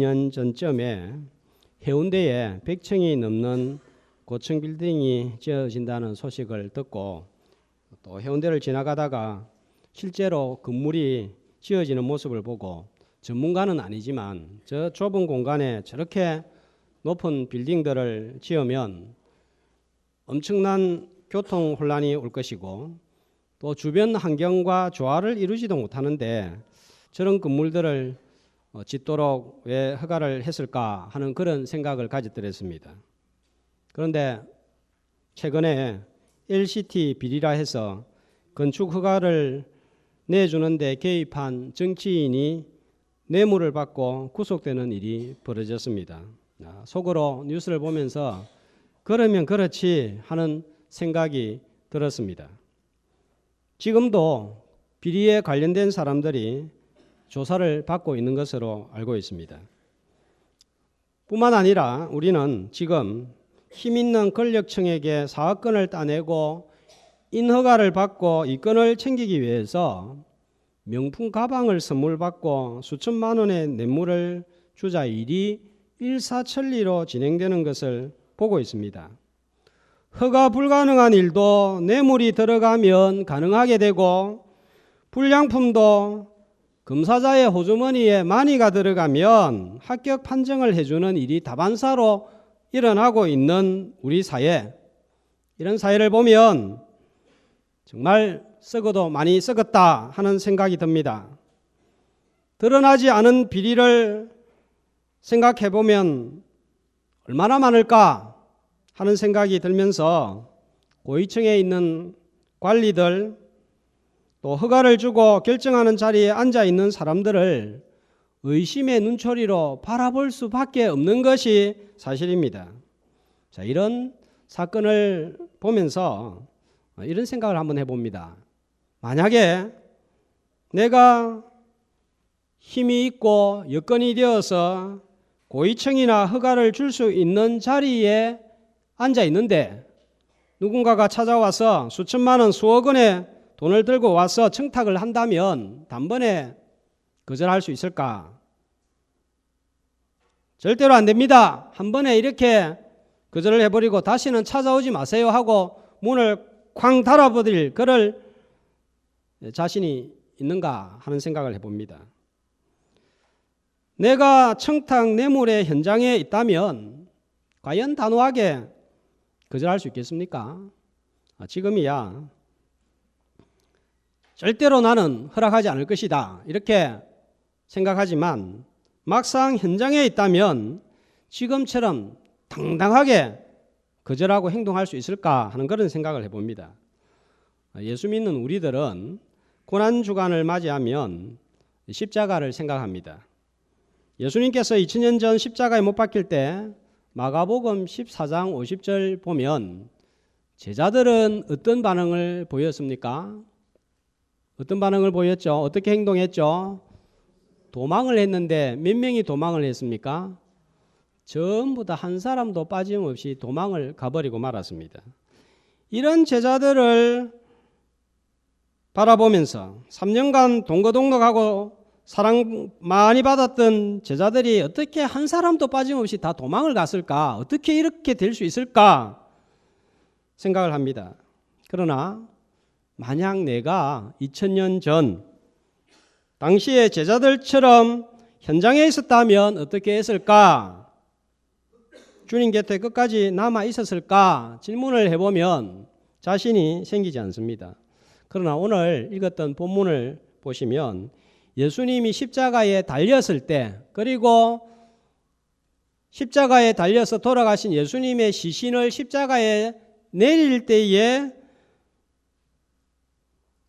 20년 전쯤에 해운대에 100층이 넘는 고층 빌딩이 지어진다는 소식을 듣고 또 해운대를 지나가다가 실제로 건물이 지어지는 모습을 보고 전문가는 아니지만 저 좁은 공간에 저렇게 높은 빌딩들을 지으면 엄청난 교통 혼란이 올 것이고 또 주변 환경과 조화를 이루지도 못하는데 저런 건물들을 짓도록 왜 허가를 했을까 하는 그런 생각을 가졌더랬습니다. 그런데 최근에 LCT 비리라 해서 건축 허가를 내주는데 개입한 정치인이 뇌물을 받고 구속되는 일이 벌어졌습니다. 속으로 뉴스를 보면서 그러면 그렇지 하는 생각이 들었습니다. 지금도 비리에 관련된 사람들이 조사를 받고 있는 것으로 알고 있습니다. 뿐만 아니라 우리는 지금 힘있는 권력층에게 사업권을 따내고 인허가를 받고 이권을 챙기기 위해서 명품 가방을 선물 받고 수천만 원의 뇌물을 주자 일이 일사천리로 진행되는 것을 보고 있습니다. 허가 불가능한 일도 뇌물이 들어가면 가능하게 되고 불량품도 검사자의 호주머니에 많이가 들어가면 합격 판정을 해주는 일이 다반사로 일어나고 있는 우리 사회, 이런 사회를 보면 정말 썩어도 많이 썩었다 하는 생각이 듭니다. 드러나지 않은 비리를 생각해 보면 얼마나 많을까 하는 생각이 들면서 고위층에 있는 관리들 또 허가를 주고 결정하는 자리에 앉아 있는 사람들을 의심의 눈초리로 바라볼 수밖에 없는 것이 사실입니다. 자, 이런 사건을 보면서 이런 생각을 한번 해봅니다. 만약에 내가 힘이 있고 여건이 되어서 고위층이나 허가를 줄 수 있는 자리에 앉아 있는데 누군가가 찾아와서 수천만 원, 수억 원의 돈을 들고 와서 청탁을 한다면 단번에 거절할 수 있을까? 절대로 안 됩니다. 한 번에 이렇게 거절을 해버리고 다시는 찾아오지 마세요 하고 문을 쾅 닫아버릴 그럴 자신이 있는가 하는 생각을 해봅니다. 내가 청탁 뇌물의 현장에 있다면 과연 단호하게 거절할 수 있겠습니까? 지금이야 절대로 나는 허락하지 않을 것이다 이렇게 생각하지만 막상 현장에 있다면 지금처럼 당당하게 거절하고 행동할 수 있을까 하는 그런 생각을 해봅니다. 예수 믿는 우리들은 고난주간을 맞이하면 십자가를 생각합니다. 예수님께서 2000년 전 십자가에 못 박힐 때 마가복음 14장 50절 보면 제자들은 어떤 반응을 보였습니까? 어떤 반응을 보였죠? 어떻게 행동했죠? 도망을 했는데 몇 명이 도망을 했습니까? 전부 다 한 사람도 빠짐없이 도망을 가버리고 말았습니다. 이런 제자들을 바라보면서 3년간 동거동락하고 사랑 많이 받았던 제자들이 어떻게 한 사람도 빠짐없이 다 도망을 갔을까? 어떻게 이렇게 될 수 있을까? 생각을 합니다. 그러나 만약 내가 2000년 전 당시의 제자들처럼 현장에 있었다면 어떻게 했을까? 주님 곁에 끝까지 남아 있었을까? 질문을 해보면 자신이 생기지 않습니다. 그러나 오늘 읽었던 본문을 보시면 예수님이 십자가에 달렸을 때 그리고 십자가에 달려서 돌아가신 예수님의 시신을 십자가에 내릴 때에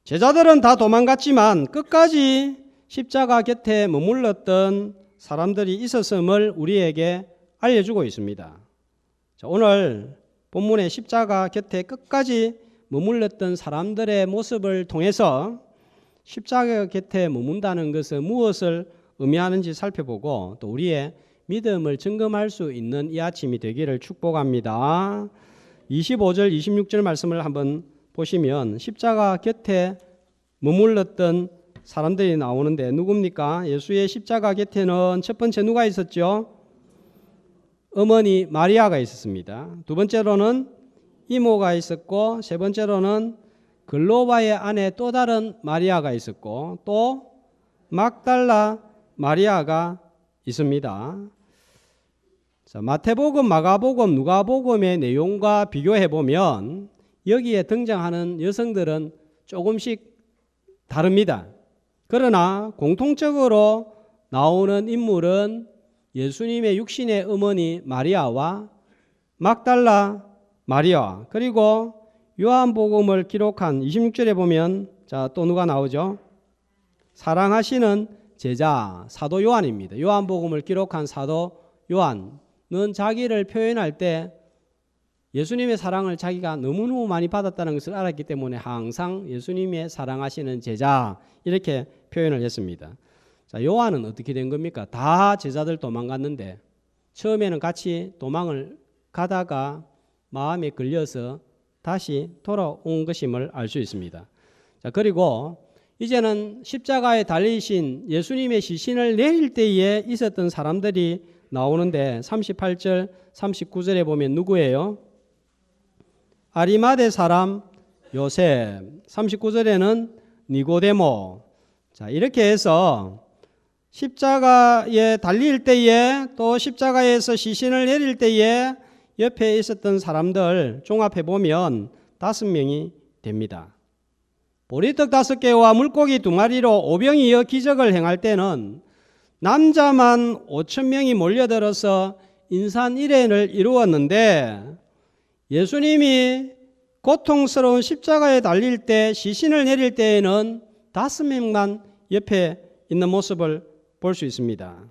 제자들은 다 도망갔지만 끝까지 십자가 곁에 머물렀던 사람들이 있었음을 우리에게 알려주고 있습니다. 자, 오늘 본문의 십자가 곁에 끝까지 머물렀던 사람들의 모습을 통해서 십자가 곁에 머문다는 것은 무엇을 의미하는지 살펴보고 또 우리의 믿음을 증거할 수 있는 이 아침이 되기를 축복합니다. 25절 26절 말씀을 한번 보시면 십자가 곁에 머물렀던 사람들이 나오는데 누굽니까? 예수의 십자가 곁에는 첫 번째 누가 있었죠? 어머니 마리아가 있었습니다. 두 번째로는 이모가 있었고, 세 번째로는 글로바의 아내 또 다른 마리아가 있었고, 또 막달라 마리아가 있습니다. 자, 마태복음, 마가복음, 누가복음의 내용과 비교해 보면 여기에 등장하는 여성들은 조금씩 다릅니다. 그러나 공통적으로 나오는 인물은 예수님의 육신의 어머니 마리아와 막달라 마리아, 그리고 요한복음을 기록한 26절에 보면 자, 또 누가 나오죠? 사랑하시는 제자 사도 요한입니다. 요한복음을 기록한 사도 요한은 자기를 표현할 때 예수님의 사랑을 자기가 너무너무 많이 받았다는 것을 알았기 때문에 항상 예수님의 사랑하시는 제자 이렇게 표현을 했습니다. 자, 요한은 어떻게 된 겁니까? 다 제자들 도망갔는데 처음에는 같이 도망을 가다가 마음에 걸려서 다시 돌아온 것임을 알 수 있습니다. 자, 그리고 이제는 십자가에 달리신 예수님의 시신을 내릴 때에 있었던 사람들이 나오는데 38절, 39절에 보면 누구예요? 아리마대 사람 요셉, 39절에는 니고데모. 자, 이렇게 해서 십자가에 달릴 때에 또 십자가에서 시신을 내릴 때에 옆에 있었던 사람들 종합해 보면 5명이 됩니다. 보리떡 5개와 물고기 2마리로 오병이어 기적을 행할 때는 남자만 5,000명이 몰려들어서 인산일해를 이루었는데 예수님이 고통스러운 십자가에 달릴 때 시신을 내릴 때에는 5명만 옆에 있는 모습을 볼 수 있습니다.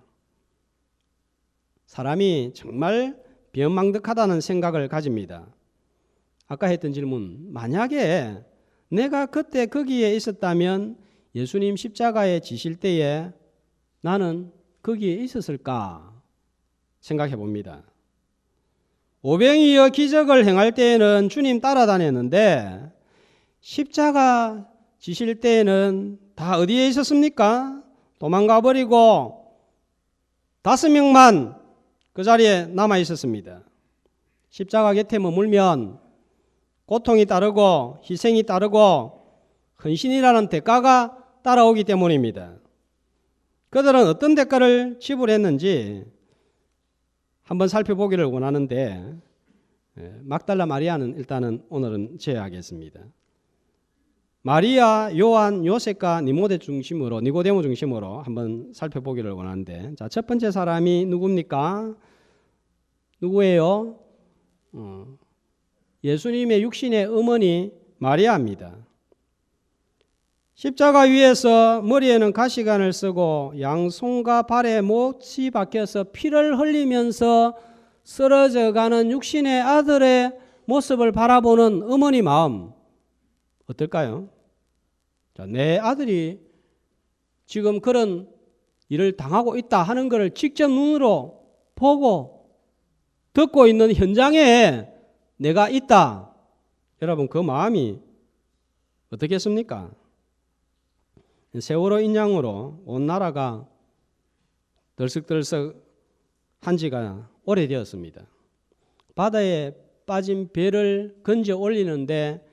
사람이 정말 비언망덕하다는 생각을 가집니다. 아까 했던 질문, 만약에 내가 그때 거기에 있었다면 예수님 십자가에 지실 때에 나는 거기에 있었을까 생각해 봅니다. 오병이어 기적을 행할 때에는 주님 따라다녔는데 십자가 지실 때에는 다 어디에 있었습니까? 도망가 버리고 5명만 그 자리에 남아 있었습니다. 십자가 곁에 머물면 고통이 따르고 희생이 따르고 헌신이라는 대가가 따라오기 때문입니다. 그들은 어떤 대가를 지불했는지 한번 살펴보기를 원하는데 막달라 마리아는 일단은 오늘은 제외하겠습니다. 마리아, 요한, 요셉과 니고데모 중심으로 한번 살펴보기를 원하는데 자, 첫 번째 사람이 누굽니까? 누구예요? 예수님의 육신의 어머니 마리아입니다. 십자가 위에서 머리에는 가시관을 쓰고 양손과 발에 못이 박혀서 피를 흘리면서 쓰러져가는 육신의 아들의 모습을 바라보는 어머니 마음 어떨까요? 자, 내 아들이 지금 그런 일을 당하고 있다 하는 것을 직접 눈으로 보고 듣고 있는 현장에 내가 있다. 여러분 그 마음이 어떻겠습니까? 세월호 인양으로 온 나라가 들썩들썩 한 지가 오래되었습니다. 바다에 빠진 배를 건져 올리는데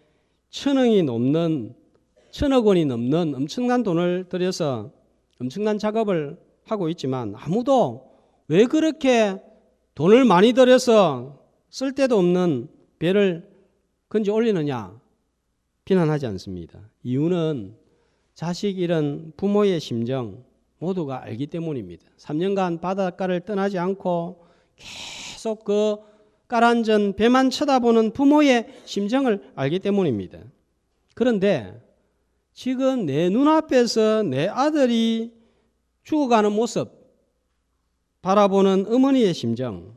1,000억 원이 넘는 엄청난 돈을 들여서 엄청난 작업을 하고 있지만 아무도 왜 그렇게 돈을 많이 들여서 쓸데도 없는 배를 건져 올리느냐 비난하지 않습니다. 이유는 자식 잃은 부모의 심정 모두가 알기 때문입니다. 3년간 바닷가를 떠나지 않고 계속 그 가라앉은 배만 쳐다보는 부모의 심정을 알기 때문입니다. 그런데 지금 내 눈앞에서 내 아들이 죽어가는 모습 바라보는 어머니의 심정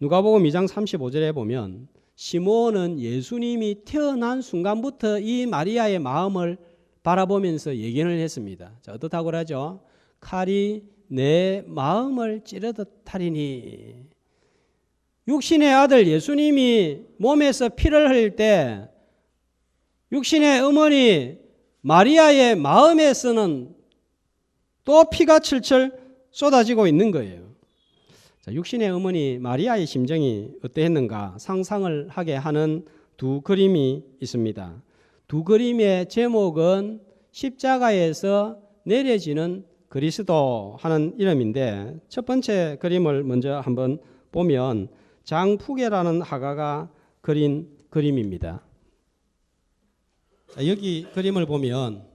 누가복음 2장 35절에 보면 시므온은 예수님이 태어난 순간부터 이 마리아의 마음을 바라보면서 예견을 했습니다. 자, 어떻다고 하죠? 칼이 내 마음을 찌르듯 하리니 육신의 아들 예수님이 몸에서 피를 흘릴 때 육신의 어머니 마리아의 마음에서는 또 피가 철철 쏟아지고 있는 거예요. 자, 육신의 어머니 마리아의 심정이 어떠했는가 상상을 하게 하는 두 그림이 있습니다. 두 그림의 제목은 십자가에서 내려지는 그리스도 하는 이름인데, 첫 번째 그림을 먼저 한번 보면 장푸계라는 화가가 그린 그림입니다. 자, 여기 그림을 보면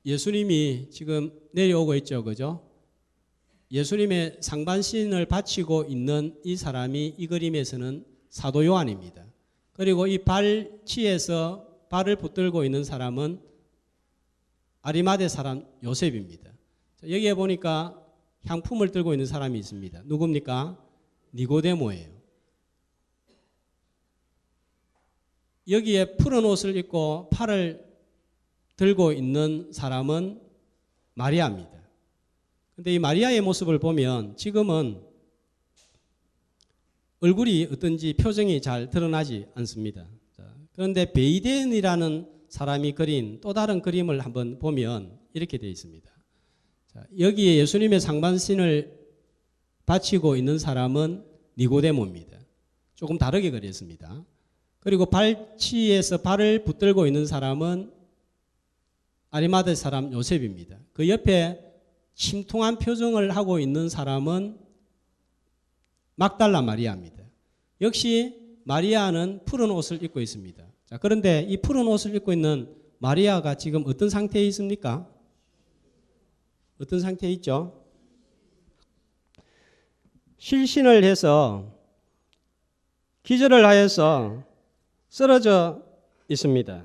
예수님이 지금 내려오고 있죠, 그죠? 예수님의 상반신을 바치고 있는 이 사람이 이 그림에서는 사도 요한입니다. 그리고 이 발치에서 발을 붙들고 있는 사람은 아리마대 사람 요셉입니다. 여기에 보니까 향품을 들고 있는 사람이 있습니다. 누굽니까? 니고데모예요. 여기에 푸른 옷을 입고 팔을 들고 있는 사람은 마리아입니다. 그런데 이 마리아의 모습을 보면 지금은 얼굴이 어떤지 표정이 잘 드러나지 않습니다. 그런데 베이덴이라는 사람이 그린 또 다른 그림을 한번 보면 이렇게 되어 있습니다. 여기에 예수님의 상반신을 바치고 있는 사람은 니고데모입니다. 조금 다르게 그렸습니다. 그리고 발치에서 발을 붙들고 있는 사람은 아리마대 사람 요셉입니다. 그 옆에 침통한 표정을 하고 있는 사람은 막달라 마리아입니다. 역시 마리아는 푸른 옷을 입고 있습니다. 자, 그런데 이 푸른 옷을 입고 있는 마리아가 지금 어떤 상태에 있습니까? 어떤 상태에 있죠? 실신을 해서 기절을 하여서 쓰러져 있습니다.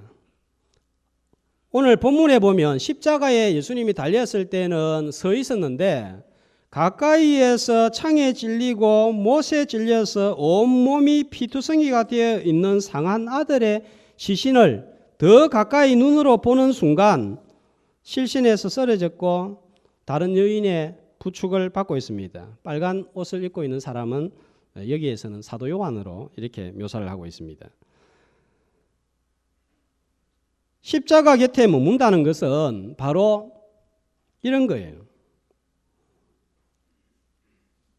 오늘 본문에 보면 십자가에 예수님이 달렸을 때는 서 있었는데 가까이에서 창에 찔리고 못에 찔려서 온몸이 피투성이가 되어 있는 상한 아들의 시신을 더 가까이 눈으로 보는 순간 실신해서 쓰러졌고 다른 여인의 부축을 받고 있습니다. 빨간 옷을 입고 있는 사람은 여기에서는 사도 요한으로 이렇게 묘사를 하고 있습니다. 십자가 곁에 머문다는 것은 바로 이런 거예요.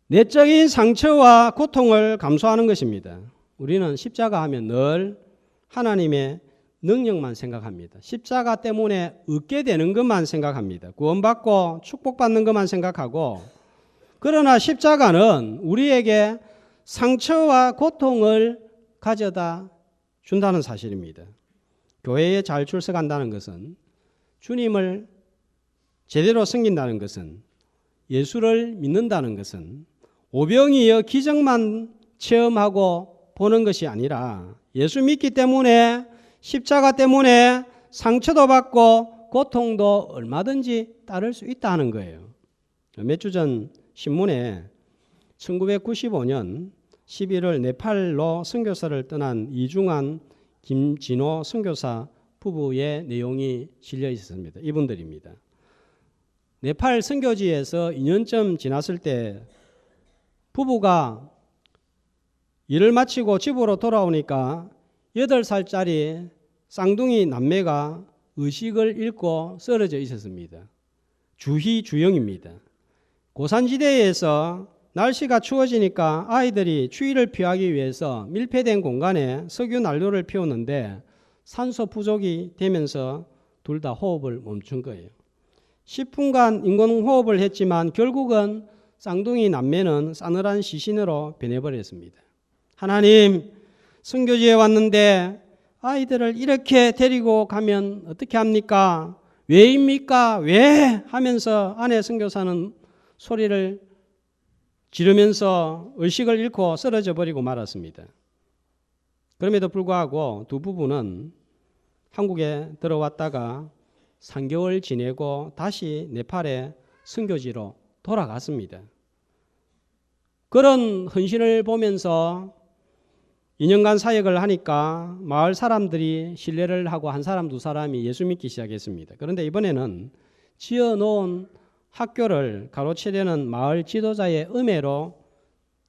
내적인 상처와 고통을 감수하는 것입니다. 우리는 십자가 하면 늘 하나님의 능력만 생각합니다. 십자가 때문에 얻게 되는 것만 생각합니다. 구원받고 축복받는 것만 생각하고, 그러나 십자가는 우리에게 상처와 고통을 가져다 준다는 사실입니다. 교회에 잘 출석한다는 것은, 주님을 제대로 섬긴다는 것은, 예수를 믿는다는 것은 오병이어 기적만 체험하고 보는 것이 아니라 예수 믿기 때문에 십자가 때문에 상처도 받고 고통도 얼마든지 따를 수 있다는 거예요. 몇 주 전 신문에 1995년 11월 네팔로 선교사를 떠난 이중환, 김진호 선교사 부부의 내용이 실려 있었습니다. 이분들입니다. 네팔 선교지에서 2년쯤 지났을 때 부부가 일을 마치고 집으로 돌아오니까 8살짜리 쌍둥이 남매가 의식을 잃고 쓰러져 있었습니다. 주희주영입니다. 고산지대에서 날씨가 추워지니까 아이들이 추위를 피하기 위해서 밀폐된 공간에 석유 난로를 피웠는데 산소 부족이 되면서 둘 다 호흡을 멈춘 거예요. 10분간 인공호흡을 했지만 결국은 쌍둥이 남매는 싸늘한 시신으로 변해버렸습니다. 하나님, 선교지에 왔는데 아이들을 이렇게 데리고 가면 어떻게 합니까? 왜입니까? 왜? 하면서 아내 선교사는 소리를 지르면서 의식을 잃고 쓰러져 버리고 말았습니다. 그럼에도 불구하고 두 부부는 한국에 들어왔다가 3개월 지내고 다시 네팔의 선교지로 돌아갔습니다. 그런 헌신을 보면서 2년간 사역을 하니까 마을 사람들이 신뢰를 하고 한 사람 두 사람이 예수 믿기 시작했습니다. 그런데 이번에는 지어놓은 학교를 가로채려는 마을 지도자의 음해로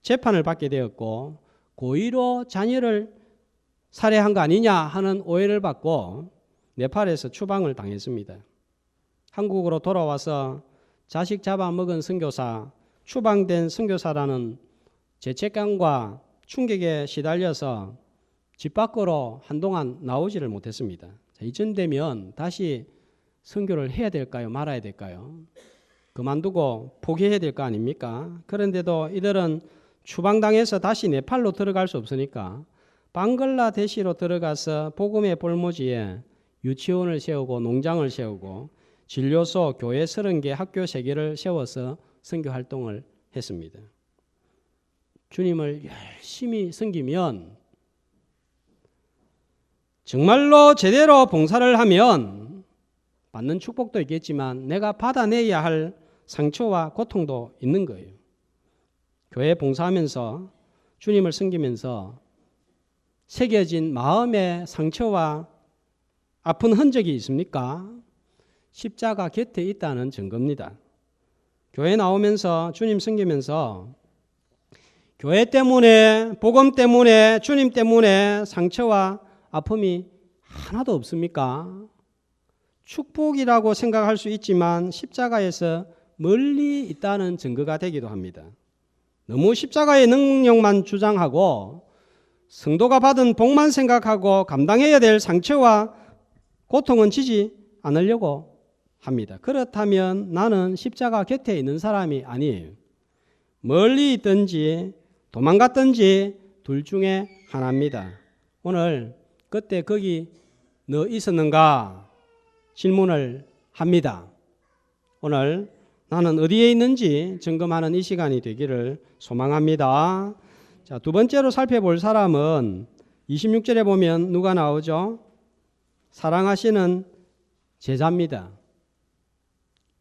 재판을 받게 되었고, 고의로 자녀를 살해한 거 아니냐 하는 오해를 받고 네팔에서 추방을 당했습니다. 한국으로 돌아와서 자식 잡아먹은 선교사, 추방된 선교사라는 죄책감과 충격에 시달려서 집 밖으로 한동안 나오지를 못했습니다. 이쯤 되면 다시 선교를 해야 될까요? 말아야 될까요? 그만두고 포기해야 될 거 아닙니까? 그런데도 이들은 추방당해서 다시 네팔로 들어갈 수 없으니까 방글라데시로 들어가서 복음의 볼모지에 유치원을 세우고 농장을 세우고 진료소, 교회 30개, 학교 3개를 세워서 선교 활동을 했습니다. 주님을 열심히 섬기면 정말로 제대로 봉사를 하면 받는 축복도 있겠지만 내가 받아내야 할 상처와 고통도 있는 거예요. 교회 봉사하면서 주님을 섬기면서 새겨진 마음의 상처와 아픈 흔적이 있습니까? 십자가 곁에 있다는 증거입니다. 교회 나오면서 주님 섬기면서 교회 때문에, 복음 때문에, 주님 때문에 상처와 아픔이 하나도 없습니까? 축복이라고 생각할 수 있지만 십자가에서 멀리 있다는 증거가 되기도 합니다. 너무 십자가의 능력만 주장하고 성도가 받은 복만 생각하고 감당해야 될 상처와 고통은 지지 않으려고 합니다. 그렇다면 나는 십자가 곁에 있는 사람이 아니에요. 멀리 있든지 도망갔든지 둘 중에 하나입니다. 오늘 그때 거기 너 있었는가 질문을 합니다. 오늘 나는 어디에 있는지 점검하는 이 시간이 되기를 소망합니다. 자, 두 번째로 살펴볼 사람은 26절에 보면 누가 나오죠? 사랑하시는 제자입니다.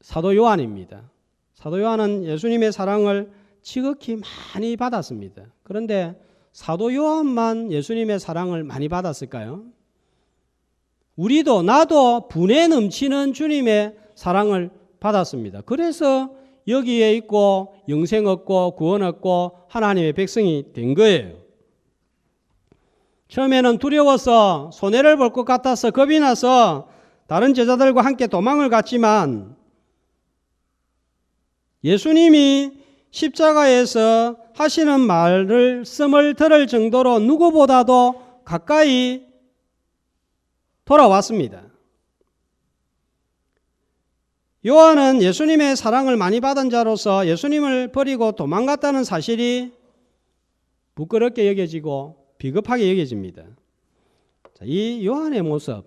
사도 요한입니다. 사도 요한은 예수님의 사랑을 지극히 많이 받았습니다. 그런데 사도 요한만 예수님의 사랑을 많이 받았을까요? 우리도 나도 분에 넘치는 주님의 사랑을 받았습니다. 그래서 여기에 있고 영생 얻고 구원 얻고 하나님의 백성이 된 거예요. 처음에는 두려워서 손해를 볼 것 같아서 겁이 나서 다른 제자들과 함께 도망을 갔지만 예수님이 십자가에서 하시는 말씀을 들을 정도로 누구보다도 가까이 돌아왔습니다. 요한은 예수님의 사랑을 많이 받은 자로서 예수님을 버리고 도망갔다는 사실이 부끄럽게 여겨지고 비겁하게 여겨집니다. 이 요한의 모습,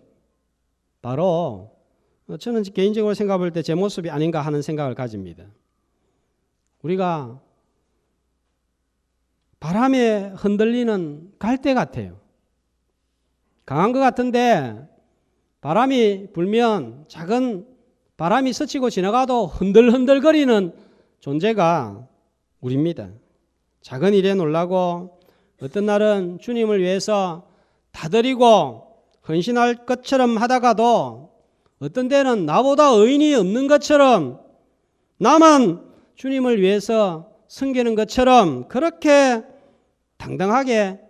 바로 저는 개인적으로 생각할 때 제 모습이 아닌가 하는 생각을 가집니다. 우리가 바람에 흔들리는 갈대 같아요. 강한 것 같은데 바람이 불면 작은 바람이 스치고 지나가도 흔들흔들거리는 존재가 우리입니다. 작은 일에 놀라고 어떤 날은 주님을 위해서 다드리고 헌신할 것처럼 하다가도 어떤 때는 나보다 의인이 없는 것처럼 나만 주님을 위해서 섬기는 것처럼 그렇게 당당하게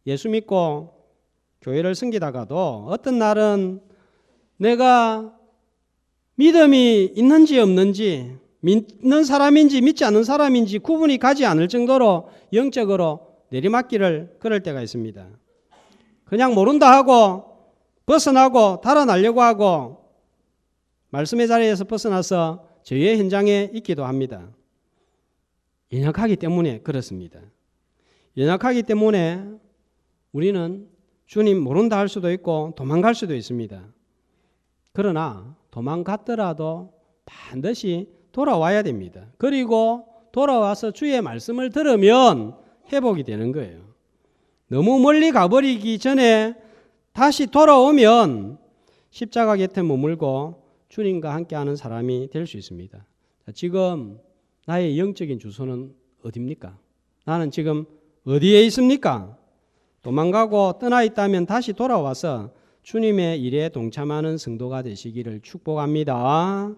예수 믿고 교회를 섬기다가도 어떤 날은 내가 믿음이 있는지 없는지, 믿는 사람인지 믿지 않는 사람인지 구분이 가지 않을 정도로 영적으로 내리막길을 걸을 때가 있습니다. 그냥 모른다 하고 벗어나고 달아나려고 하고 말씀의 자리에서 벗어나서 저희의 현장에 있기도 합니다. 연약하기 때문에 그렇습니다. 연약하기 때문에 우리는 주님 모른다 할 수도 있고 도망갈 수도 있습니다. 그러나 도망갔더라도 반드시 돌아와야 됩니다. 그리고 돌아와서 주의 말씀을 들으면 회복이 되는 거예요. 너무 멀리 가버리기 전에 다시 돌아오면 십자가 곁에 머물고 주님과 함께하는 사람이 될 수 있습니다. 지금 나의 영적인 주소는 어디입니까? 나는 지금 어디에 있습니까? 도망가고 떠나 있다면 다시 돌아와서 주님의 일에 동참하는 성도가 되시기를 축복합니다.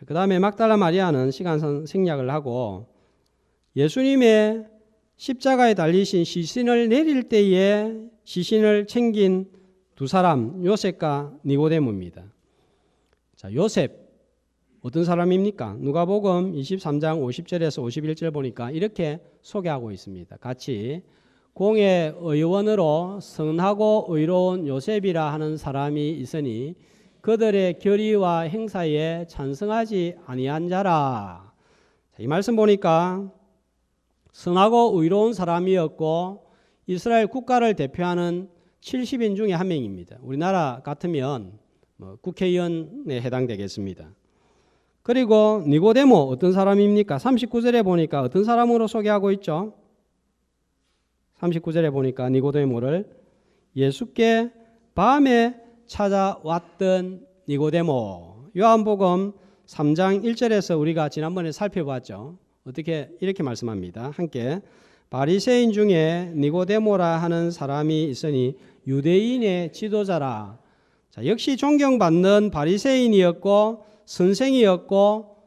그 다음에 막달라 마리아는 시간상 생략을 하고 예수님의 십자가에 달리신 시신을 내릴 때에 시신을 챙긴 두 사람 요셉과 니고데모입니다. 자, 요셉 어떤 사람입니까? 누가복음 23장 50절에서 51절 보니까 이렇게 소개하고 있습니다. 같이 공의 의원으로 선하고 의로운 요셉이라 하는 사람이 있으니 그들의 결의와 행사에 찬성하지 아니한 자라. 자, 이 말씀 보니까 선하고 의로운 사람이었고 이스라엘 국가를 대표하는 70인 중에 한 명입니다. 우리나라 같으면 국회의원에 해당되겠습니다. 그리고 니고데모 어떤 사람입니까? 39절에 보니까 어떤 사람으로 소개하고 있죠? 39절에 보니까 니고데모를 예수께 밤에 찾아왔던 니고데모. 요한복음 3장 1절에서 우리가 지난번에 살펴봤죠. 어떻게 이렇게 말씀합니다. 함께 바리새인 중에 니고데모라 하는 사람이 있으니 유대인의 지도자라. 자, 역시 존경받는 바리새인이었고 선생이었고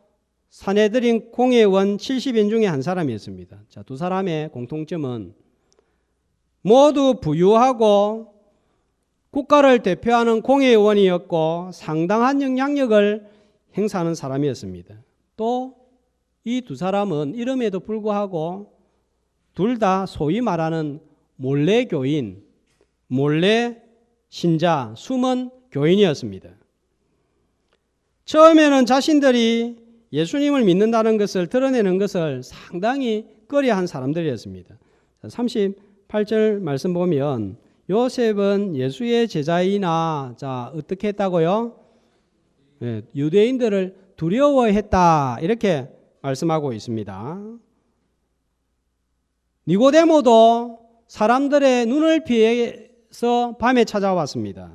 산헤드린 공회원 70인 중에 한 사람이었습니다. 자, 두 사람의 공통점은 모두 부유하고 국가를 대표하는 공회원이었고 상당한 영향력을 행사하는 사람이었습니다. 또 이 두 사람은 이름에도 불구하고 둘 다 소위 말하는 몰래 교인, 몰래 신자, 숨은 교인이었습니다. 처음에는 자신들이 예수님을 믿는다는 것을 드러내는 것을 상당히 꺼려한 사람들이었습니다. 38절 말씀 보면 요셉은 예수의 제자이나 자 어떻게 했다고요? 네, 유대인들을 두려워했다 이렇게 말씀하고 있습니다. 니고데모도 사람들의 눈을 피해서 밤에 찾아왔습니다.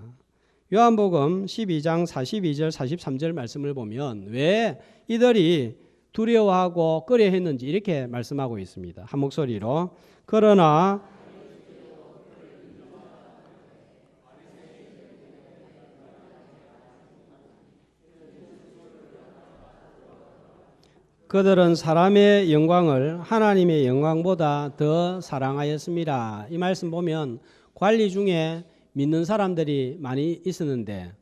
요한복음 12장 42절 43절 말씀을 보면 왜 이들이 두려워하고 꺼려했는지 이렇게 말씀하고 있습니다. 한 목소리로 그러나 그들은 사람의 영광을 하나님의 영광보다 더 사랑하였습니다. 이 말씀 보면 관리 중에 믿는 사람들이 많이 있었는데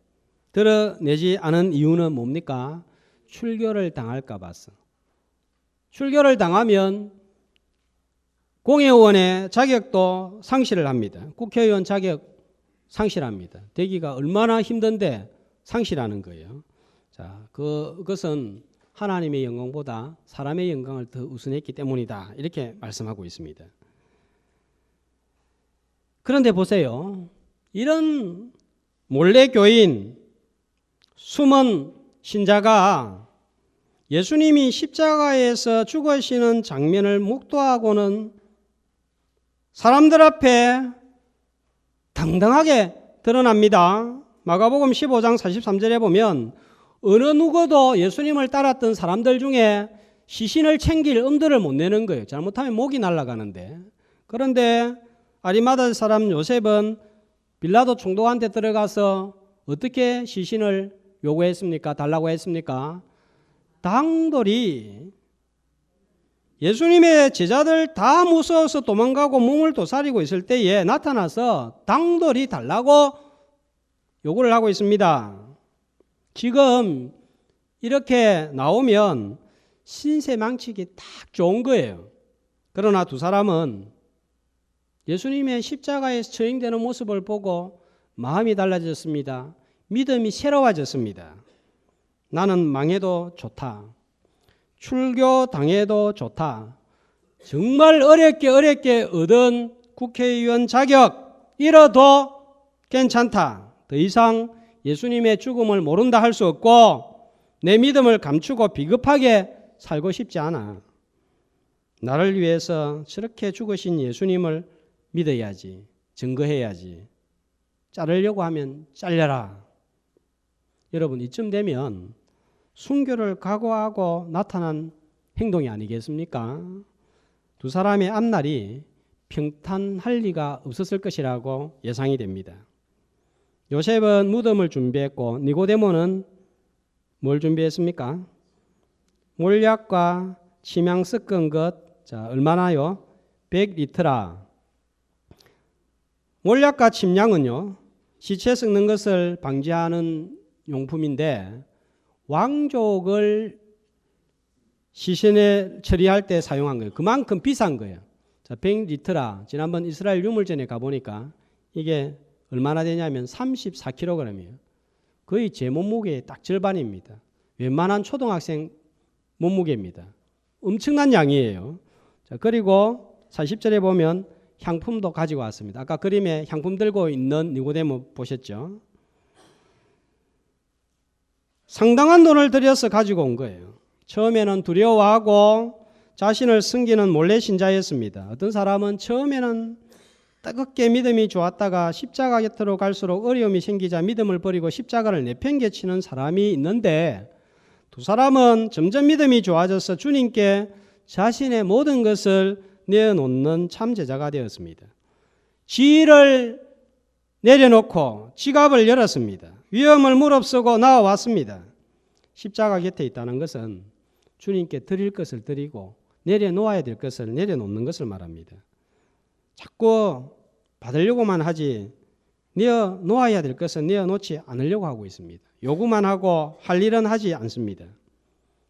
드러내지 않은 이유는 뭡니까? 출교를 당할까 봐서. 출교를 당하면 공회의원의 자격도 상실을 합니다. 국회의원 자격 상실합니다. 되기가 얼마나 힘든데 상실하는 거예요. 자, 그것은 하나님의 영광보다 사람의 영광을 더 우선했기 때문이다. 이렇게 말씀하고 있습니다. 그런데 보세요. 이런 몰래 교인, 숨은 신자가 예수님이 십자가에서 죽으시는 장면을 목도하고는 사람들 앞에 당당하게 드러납니다. 마가복음 15장 43절에 보면 어느 누구도 예수님을 따랐던 사람들 중에 시신을 챙길 엄두를 못 내는 거예요. 잘못하면 목이 날아가는데. 그런데 아리마다 사람 요셉은 빌라도 총독한테 들어가서 어떻게 시신을 요구했습니까? 달라고 했습니까? 당돌이 예수님의 제자들 다 무서워서 도망가고 몸을 도사리고 있을 때에 나타나서 당돌이 달라고 요구를 하고 있습니다. 지금 이렇게 나오면 신세 망치기 딱 좋은 거예요. 그러나 두 사람은 예수님의 십자가에 처형되는 모습을 보고 마음이 달라졌습니다. 믿음이 새로워졌습니다. 나는 망해도 좋다. 출교 당해도 좋다. 정말 어렵게 얻은 국회의원 자격 잃어도 괜찮다. 더 이상 예수님의 죽음을 모른다 할 수 없고 내 믿음을 감추고 비겁하게 살고 싶지 않아. 나를 위해서 저렇게 죽으신 예수님을 믿어야지. 증거해야지. 자르려고 하면 잘려라. 여러분 이쯤 되면 순교를 각오하고 나타난 행동이 아니겠습니까? 두 사람의 앞날이 평탄할 리가 없었을 것이라고 예상이 됩니다. 요셉은 무덤을 준비했고 니고데모는 뭘 준비했습니까? 몰약과 침향 섞은 것. 자, 얼마나요? 100리터라. 몰약과 침향은요. 시체 썩는 것을 방지하는 용품인데 왕족을 시신에 처리할 때 사용한 거예요. 그만큼 비싼 거예요. 자, 100리터라 지난번 이스라엘 유물전에 가보니까 이게 얼마나 되냐면 34kg이에요. 거의 제 몸무게의 딱 절반입니다. 웬만한 초등학생 몸무게입니다. 엄청난 양이에요. 자, 그리고 40절에 보면 향품도 가지고 왔습니다. 아까 그림에 향품 들고 있는 니고데모 보셨죠? 상당한 돈을 들여서 가지고 온 거예요. 처음에는 두려워하고 자신을 숨기는 몰래 신자였습니다. 어떤 사람은 처음에는 뜨겁게 믿음이 좋았다가 십자가 곁으로 갈수록 어려움이 생기자 믿음을 버리고 십자가를 내팽개치는 사람이 있는데, 두 사람은 점점 믿음이 좋아져서 주님께 자신의 모든 것을 내어놓는 참 제자가 되었습니다. 지위를 내려놓고 지갑을 열었습니다. 위험을 무릅쓰고 나와왔습니다. 십자가 곁에 있다는 것은 주님께 드릴 것을 드리고 내려놓아야 될 것을 내려놓는 것을 말합니다. 자꾸 받으려고만 하지 내어놓아야 될 것은 내어놓지 않으려고 하고 있습니다. 요구만 하고 할 일은 하지 않습니다.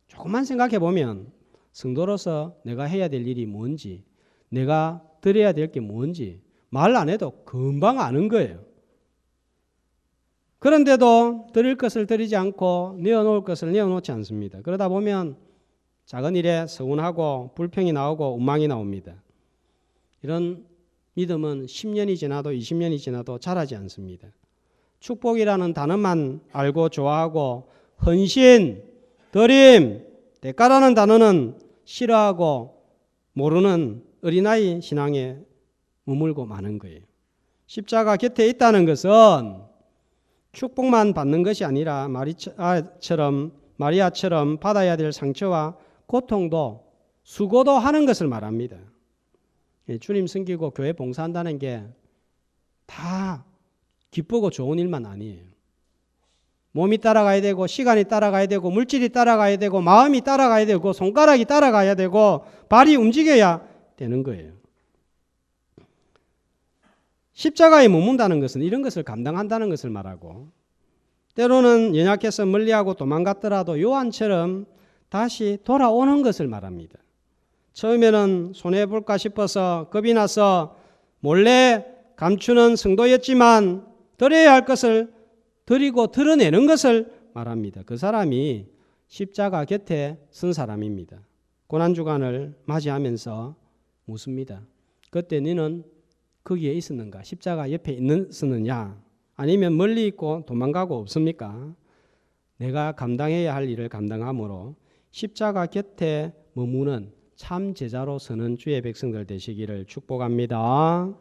조금만 생각해 보면 성도로서 내가 해야 될 일이 뭔지, 내가 드려야 될 게 뭔지 말 안 해도 금방 아는 거예요. 그런데도 드릴 것을 드리지 않고 내어놓을 것을 내어놓지 않습니다. 그러다 보면 작은 일에 서운하고 불평이 나오고 원망이 나옵니다. 이런 믿음은 10년이 지나도 20년이 지나도 자라지 않습니다. 축복이라는 단어만 알고 좋아하고 헌신, 드림, 대가라는 단어는 싫어하고 모르는 어린아이 신앙에 머물고 마는 거예요. 십자가 곁에 있다는 것은 축복만 받는 것이 아니라 마리아처럼 받아야 될 상처와 고통도 수고도 하는 것을 말합니다. 주님 섬기고 교회 봉사한다는 게 다 기쁘고 좋은 일만 아니에요. 몸이 따라가야 되고 시간이 따라가야 되고 물질이 따라가야 되고 마음이 따라가야 되고 손가락이 따라가야 되고 발이 움직여야 되는 거예요. 십자가에 머문다는 것은 이런 것을 감당한다는 것을 말하고, 때로는 연약해서 멀리하고 도망갔더라도 요한처럼 다시 돌아오는 것을 말합니다. 처음에는 손해볼까 싶어서 겁이 나서 몰래 감추는 성도였지만 드려야 할 것을 드리고 드러내는 것을 말합니다. 그 사람이 십자가 곁에 선 사람입니다. 고난주간을 맞이하면서 묻습니다. 그때 너는 거기에 있었는가? 십자가 옆에 있었느냐? 아니면 멀리 있고 도망가고 없습니까? 내가 감당해야 할 일을 감당함으로 십자가 곁에 머무는 참 제자로 서는 주의 백성들 되시기를 축복합니다.